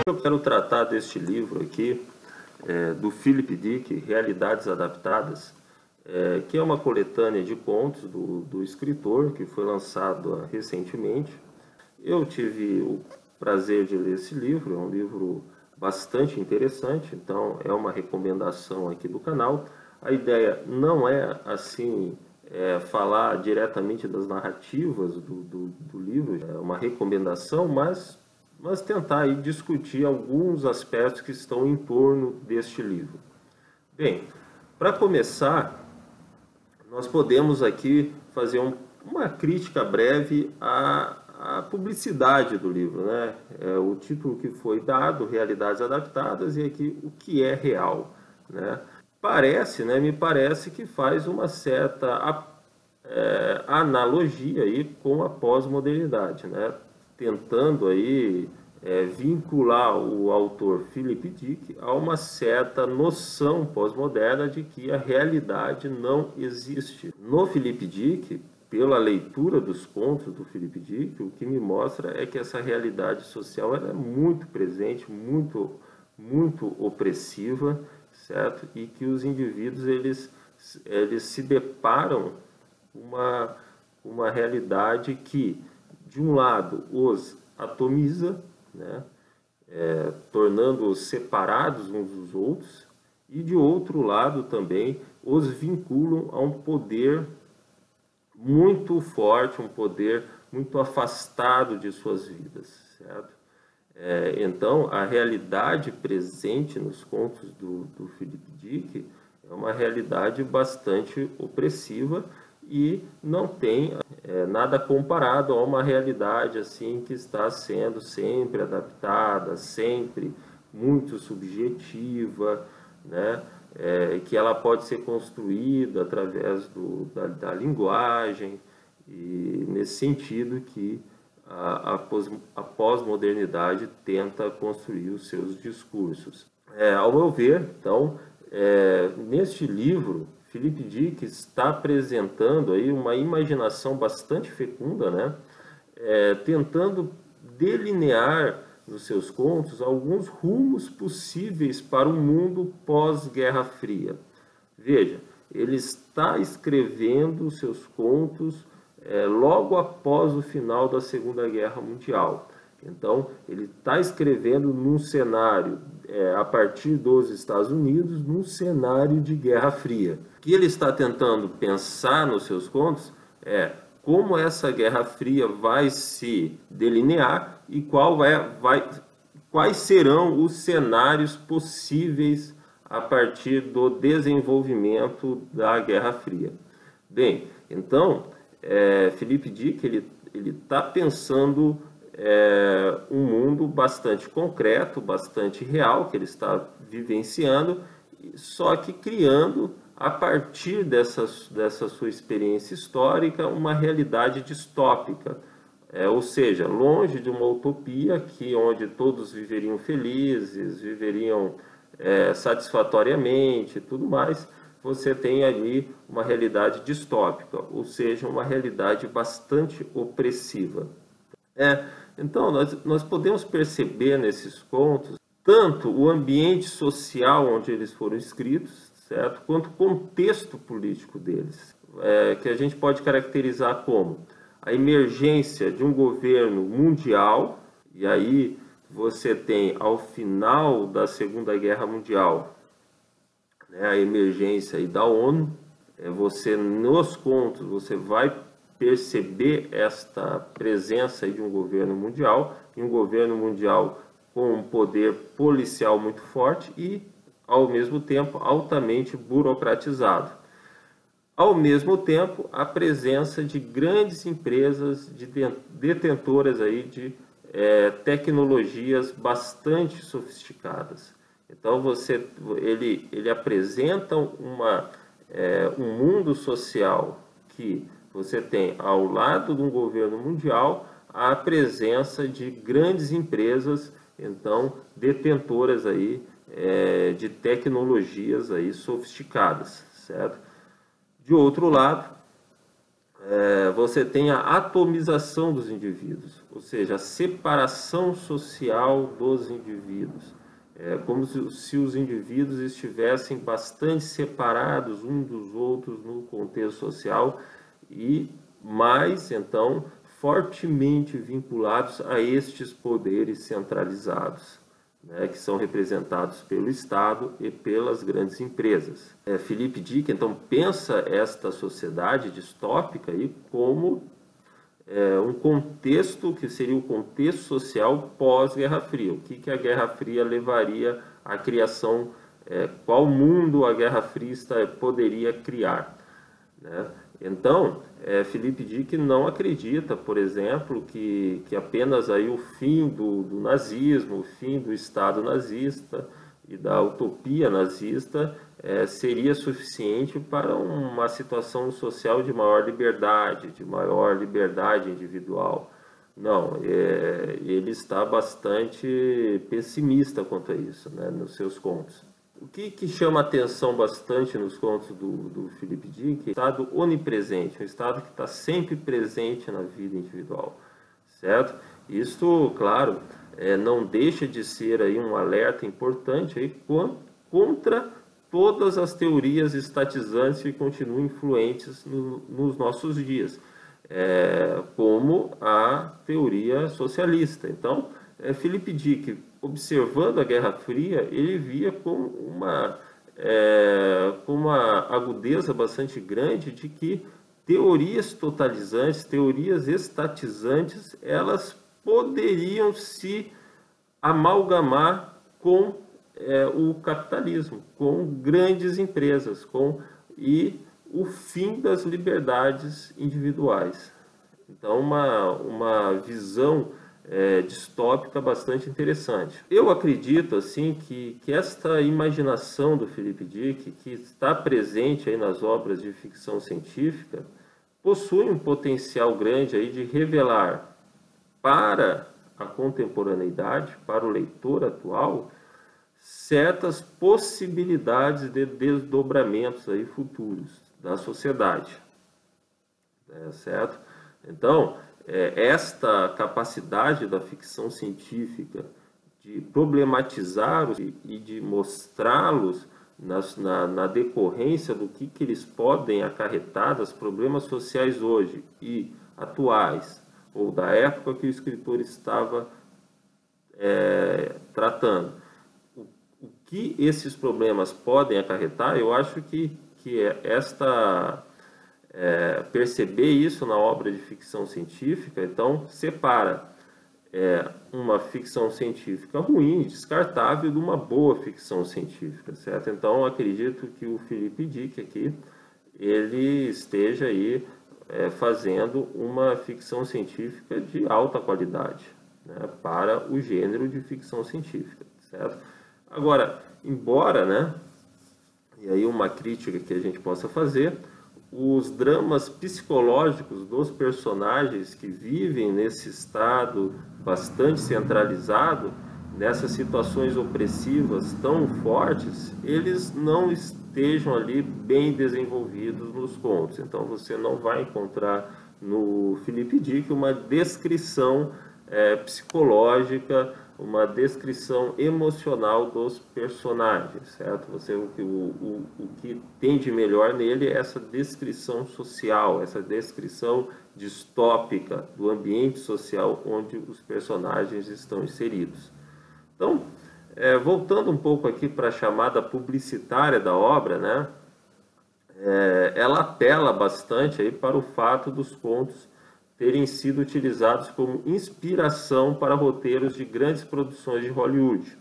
eu quero tratar deste livro aqui, do Philip Dick, Realidades Adaptadas, que é uma coletânea de contos do escritor, que foi lançado recentemente. Eu tive o prazer de ler esse livro, é um livro bastante interessante, então é uma recomendação aqui do canal. A ideia não é, assim, falar diretamente das narrativas do livro, é uma recomendação, mas tentar aí discutir alguns aspectos que estão em torno deste livro. Bem, para começar, nós podemos aqui fazer uma crítica breve à publicidade do livro, né? O título que foi dado, Realidades Adaptadas, e aqui o que é real, né? Me parece que faz uma certa analogia aí com a pós-modernidade, né? Tentando aí vincular o autor Philip Dick a uma certa noção pós-moderna de que a realidade não existe. No Philip Dick, pela leitura dos contos do Philip Dick, o que me mostra é que essa realidade social ela é muito presente, muito opressiva, certo? E que os indivíduos eles se deparam com uma realidade que, de um lado, os atomiza, né? Tornando-os separados uns dos outros, e de outro lado também os vinculam a um poder muito forte, um poder muito afastado de suas vidas, certo? Então, a realidade presente nos contos do Philip Dick é uma realidade bastante opressiva e não tem nada comparado a uma realidade assim que está sendo sempre adaptada, sempre muito subjetiva, né? Que ela pode ser construída através da linguagem, e nesse sentido que a pós-modernidade tenta construir os seus discursos. Ao meu ver, então, neste livro, Philip Dick está apresentando aí uma imaginação bastante fecunda, né? Tentando delinear nos seus contos alguns rumos possíveis para um mundo pós-Guerra Fria. Veja, ele está escrevendo seus contos logo após o final da Segunda Guerra Mundial. Então, ele está escrevendo num cenário, a partir dos Estados Unidos, num cenário de Guerra Fria. O que ele está tentando pensar nos seus contos é como essa Guerra Fria vai se delinear e quais serão os cenários possíveis a partir do desenvolvimento da Guerra Fria. Bem, então, Philip Dick ele está pensando um mundo bastante concreto, bastante real, que ele está vivenciando, só que criando, a partir dessa sua experiência histórica, uma realidade distópica, ou seja, longe de uma utopia onde todos viveriam felizes, viveriam satisfatoriamente e tudo mais. Você tem ali uma realidade distópica, ou seja, uma realidade bastante opressiva. Então, nós podemos perceber nesses contos tanto o ambiente social onde eles foram escritos, certo? Quanto o contexto político deles, que a gente pode caracterizar como a emergência de um governo mundial, e aí você tem, ao final da Segunda Guerra Mundial, né, a emergência aí da ONU. Nos contos, você vai perceber esta presença aí de um governo mundial, e um governo mundial com um poder policial muito forte e, ao mesmo tempo, altamente burocratizado. Ao mesmo tempo, a presença de grandes empresas detentoras aí de tecnologias bastante sofisticadas. Então, ele apresenta um mundo social que você tem, ao lado de um governo mundial, a presença de grandes empresas, então, detentoras aí, de tecnologias aí sofisticadas, certo? De outro lado, você tem a atomização dos indivíduos, ou seja, a separação social dos indivíduos. É como se os indivíduos estivessem bastante separados uns dos outros no contexto social e mais, então, fortemente vinculados a estes poderes centralizados, né, que são representados pelo Estado e pelas grandes empresas. Philip Dick, então, pensa esta sociedade distópica aí como um contexto que seria o contexto social pós-Guerra Fria. O que a Guerra Fria levaria à criação, qual mundo a Guerra Fria poderia criar, né? Então, Philip Dick não acredita, por exemplo, que apenas aí o fim do nazismo, o fim do Estado nazista e da utopia nazista seria suficiente para uma situação social de maior liberdade individual. Não, ele está bastante pessimista quanto a isso, né, nos seus contos. O que chama atenção bastante nos contos do Philip Dick é o estado onipresente, um estado que está sempre presente na vida individual, certo? Isso, claro, não deixa de ser aí um alerta importante aí contra todas as teorias estatizantes que continuam influentes nos nossos dias, como a teoria socialista. Então, Philip Dick, observando a Guerra Fria, ele via com uma agudeza bastante grande de que teorias totalizantes, teorias estatizantes, elas poderiam se amalgamar com o capitalismo, com grandes empresas, e o fim das liberdades individuais. Então, uma visão distópica bastante interessante. Eu acredito assim que esta imaginação do Philip Dick, que está presente aí nas obras de ficção científica, possui um potencial grande aí de revelar para a contemporaneidade, para o leitor atual, certas possibilidades de desdobramentos aí futuros da sociedade, certo? Então, esta capacidade da ficção científica de problematizar e de mostrá-los na decorrência do que eles podem acarretar, dos problemas sociais hoje e atuais, ou da época que o escritor estava tratando, o que esses problemas podem acarretar, eu acho que perceber isso na obra de ficção científica, então separa uma ficção científica ruim, descartável, de uma boa ficção científica, certo? Então, acredito que o Philip Dick aqui, ele esteja aí fazendo uma ficção científica de alta qualidade, né, para o gênero de ficção científica, certo? Agora, embora, né, e aí uma crítica que a gente possa fazer, os dramas psicológicos dos personagens que vivem nesse estado bastante centralizado, nessas situações opressivas tão fortes, eles não estejam ali bem desenvolvidos nos contos. Então você não vai encontrar no Philip Dick uma descrição psicológica, uma descrição emocional dos personagens, certo? O que tem de melhor nele é essa descrição social, essa descrição distópica do ambiente social onde os personagens estão inseridos. Então, voltando um pouco aqui para a chamada publicitária da obra, né? Ela apela bastante aí para o fato dos contos terem sido utilizados como inspiração para roteiros de grandes produções de Hollywood.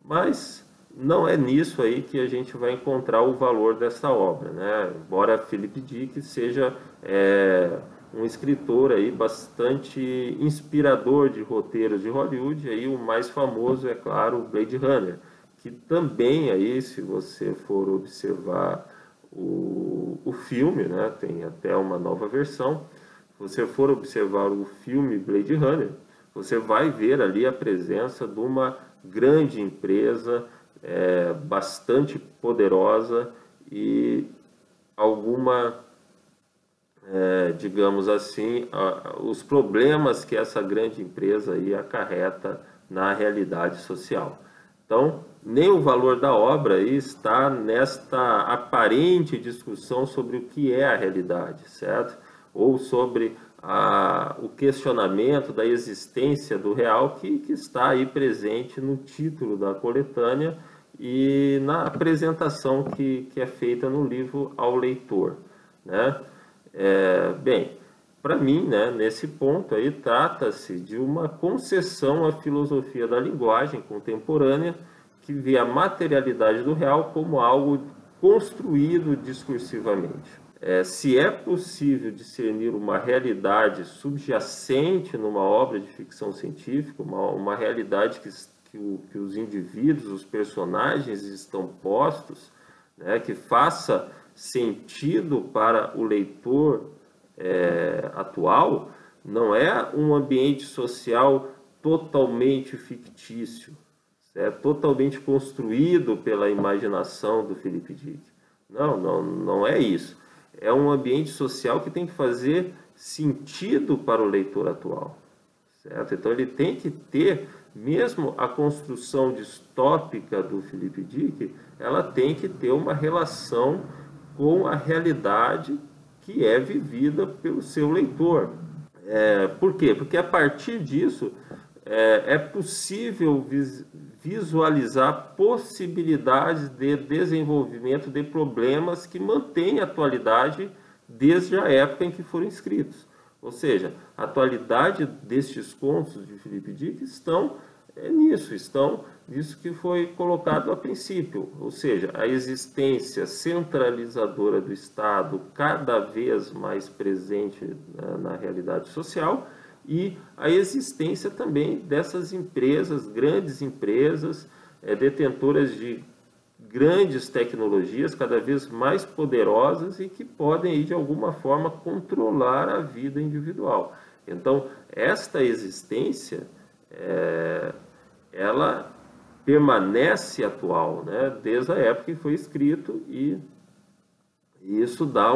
Mas não é nisso aí que a gente vai encontrar o valor dessa obra, né? Embora Philip Dick seja um escritor aí bastante inspirador de roteiros de Hollywood, aí o mais famoso é claro o Blade Runner, que também aí, se você for observar o filme, né, tem até uma nova versão. Se você for observar o filme Blade Runner, você vai ver ali a presença de uma grande empresa bastante poderosa e alguma digamos assim, os problemas que essa grande empresa aí acarreta na realidade social. Então, nem o valor da obra aí está nesta aparente discussão sobre o que é a realidade, certo? Ou sobre o questionamento da existência do real que está aí presente no título da coletânea e na apresentação que é feita no livro ao leitor, né? Bem, para mim, né, nesse ponto aí, trata-se de uma concessão à filosofia da linguagem contemporânea que vê a materialidade do real como algo construído discursivamente. Se é possível discernir uma realidade subjacente numa obra de ficção científica, uma realidade que os indivíduos, os personagens estão postos, né, que faça sentido para o leitor atual, não é um ambiente social totalmente fictício, totalmente construído pela imaginação do Philip Dick. Não é isso. É um ambiente social que tem que fazer sentido para o leitor atual, certo? Então ele tem que ter, mesmo a construção distópica do Philip Dick, ela tem que ter uma relação com a realidade que é vivida pelo seu leitor. Por quê? Porque a partir disso é possível visualizar possibilidades de desenvolvimento de problemas que mantêm a atualidade desde a época em que foram escritos. Ou seja, a atualidade destes contos de Philip Dick estão nisso que foi colocado a princípio, ou seja, a existência centralizadora do Estado cada vez mais presente na realidade social e a existência também dessas empresas, grandes empresas, detentoras de grandes tecnologias cada vez mais poderosas e que podem, de alguma forma, controlar a vida individual. Então, esta existência ela permanece atual, né, desde a época que foi escrito e isso dá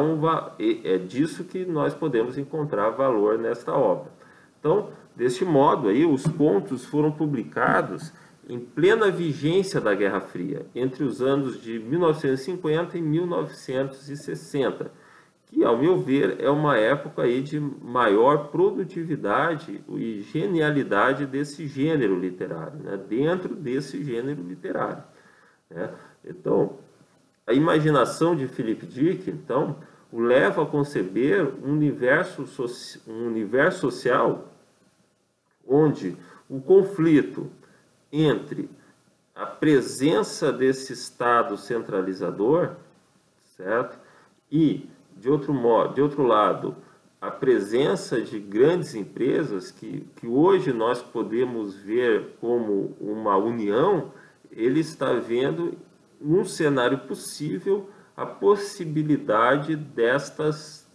é disso que nós podemos encontrar valor nesta obra. Então, deste modo aí, os contos foram publicados em plena vigência da Guerra Fria, entre os anos de 1950 e 1960, que, ao meu ver, é uma época aí de maior produtividade e genialidade desse gênero literário, né? Dentro desse gênero literário, né? Então, a imaginação de Philip Dick, então, o leva a conceber um universo social onde o conflito entre a presença desse Estado centralizador, certo? E de outro lado, a presença de grandes empresas que hoje nós podemos ver como uma união, ele está vendo num cenário possível a possibilidade dessas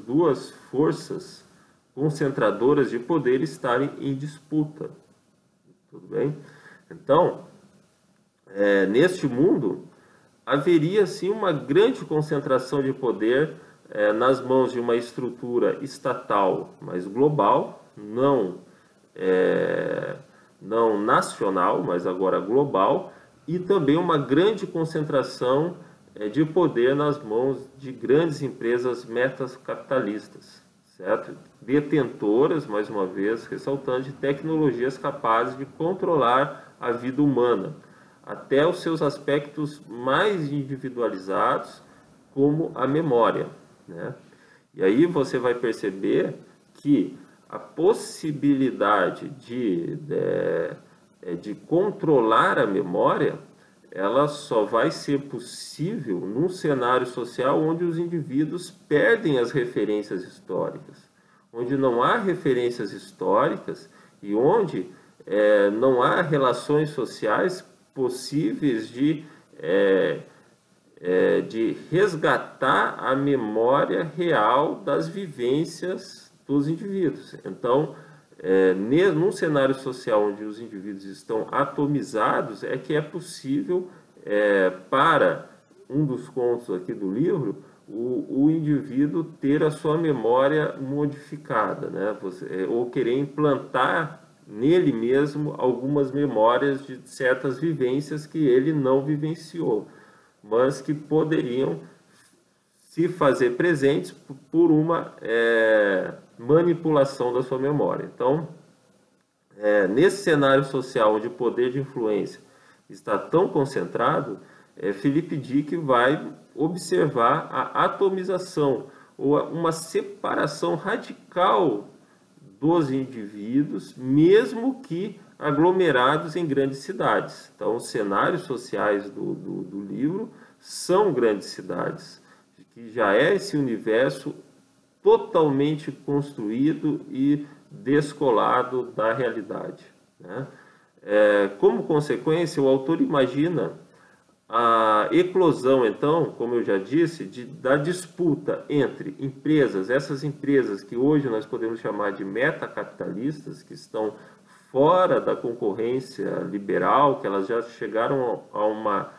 duas forças concentradoras de poder estarem em disputa. Tudo bem? Então, neste mundo, haveria sim uma grande concentração de poder nas mãos de uma estrutura estatal, mas global, não nacional, mas agora global, e também uma grande concentração de poder nas mãos de grandes empresas metacapitalistas, certo? Detentoras, mais uma vez, ressaltando, de tecnologias capazes de controlar a vida humana, até os seus aspectos mais individualizados, como a memória, né? E aí você vai perceber que a possibilidade de controlar a memória, ela só vai ser possível num cenário social onde os indivíduos perdem as referências históricas, onde não há referências históricas e onde não há relações sociais possíveis de resgatar a memória real das vivências dos indivíduos. Então, num cenário social onde os indivíduos estão atomizados, é que é possível, para um dos contos aqui do livro, o indivíduo ter a sua memória modificada, né? Ou querer implantar nele mesmo algumas memórias de certas vivências que ele não vivenciou, mas que poderiam se fazer presentes por uma manipulação da sua memória. Então, nesse cenário social onde o poder de influência está tão concentrado, Philip Dick vai observar a atomização ou uma separação radical dos indivíduos, mesmo que aglomerados em grandes cidades. Então, os cenários sociais do livro são grandes cidades, que já é esse universo totalmente construído e descolado da realidade, né? Como consequência, o autor imagina a eclosão, então, como eu já disse, da disputa entre empresas, essas empresas que hoje nós podemos chamar de metacapitalistas, que estão fora da concorrência liberal, que elas já chegaram a uma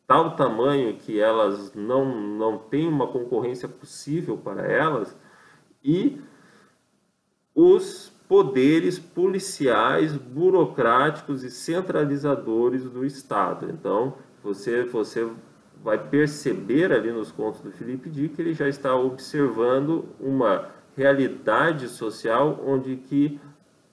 tal tamanho que elas não têm uma concorrência possível para elas, e os poderes policiais, burocráticos e centralizadores do Estado. Então, você vai perceber ali nos contos do Philip Dick que ele já está observando uma realidade social onde que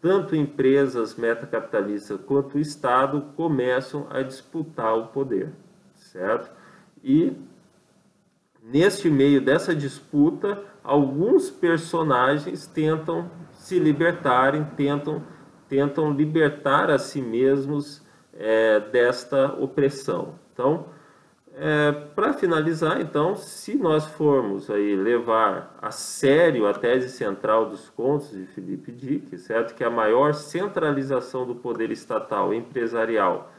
tanto empresas metacapitalistas quanto o Estado começam a disputar o poder, certo? E neste meio dessa disputa, alguns personagens tentam se libertarem, tentam libertar a si mesmos desta opressão. Então, para finalizar, então, se nós formos aí levar a sério a tese central dos contos de Philip Dick, certo? Que a maior centralização do poder estatal e empresarial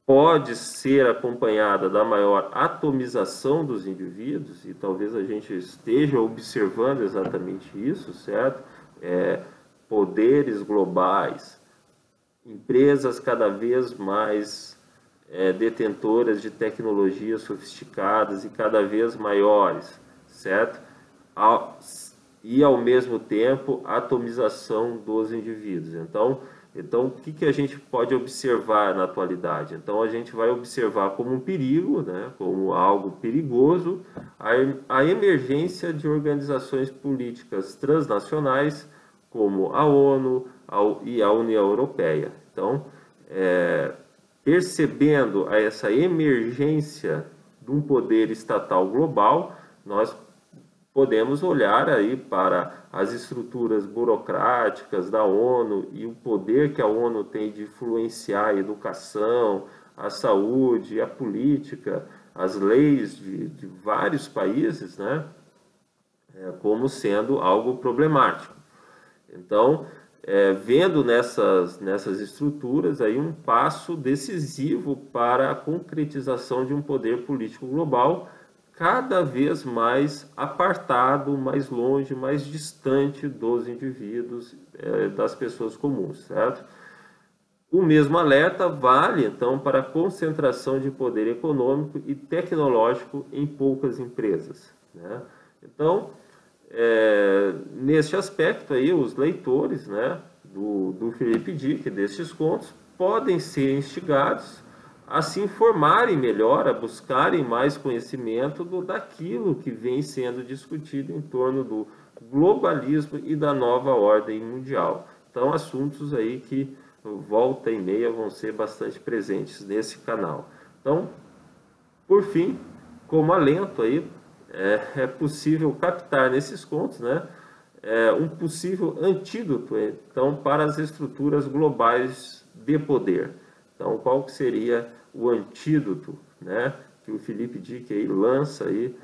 pode ser acompanhada da maior atomização dos indivíduos, e talvez a gente esteja observando exatamente isso, certo? Poderes globais, empresas cada vez mais detentoras de tecnologias sofisticadas e cada vez maiores, certo? E ao mesmo tempo a atomização dos indivíduos. Então, o que a gente pode observar na atualidade? Então, a gente vai observar como um perigo, né, como algo perigoso, a emergência de organizações políticas transnacionais, como a ONU e a União Europeia. Então, percebendo essa emergência de um poder estatal global, nós podemos olhar aí para as estruturas burocráticas da ONU e o poder que a ONU tem de influenciar a educação, a saúde, a política, as leis de vários países, né, como sendo algo problemático. Então, vendo nessas estruturas aí um passo decisivo para a concretização de um poder político global cada vez mais apartado, mais longe, mais distante dos indivíduos, das pessoas comuns, certo? O mesmo alerta vale, então, para a concentração de poder econômico e tecnológico em poucas empresas, né? Então, neste aspecto aí, os leitores, né, do Philip Dick, destes contos, podem ser instigados a se informarem melhor, a buscarem mais conhecimento daquilo que vem sendo discutido em torno do globalismo e da nova ordem mundial. Então, assuntos aí que volta e meia vão ser bastante presentes nesse canal. Então, por fim, como alento aí, é possível captar nesses contos, né, um possível antídoto, então, para as estruturas globais de poder. Então, qual que seria o antídoto, né, que o Philip Dick aí lança aí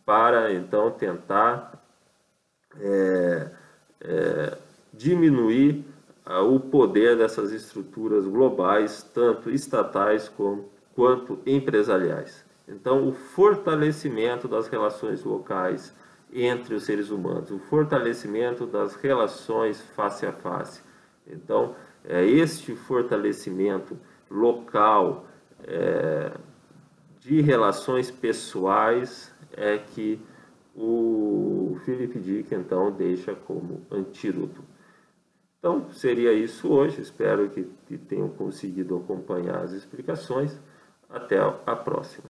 para, então, tentar diminuir o poder dessas estruturas globais, tanto estatais quanto empresariais? Então, o fortalecimento das relações locais entre os seres humanos, o fortalecimento das relações face a face. Então, este fortalecimento local de relações pessoais é que o Philip Dick, então, deixa como antídoto. Então, seria isso hoje. Espero que tenham conseguido acompanhar as explicações. Até a próxima.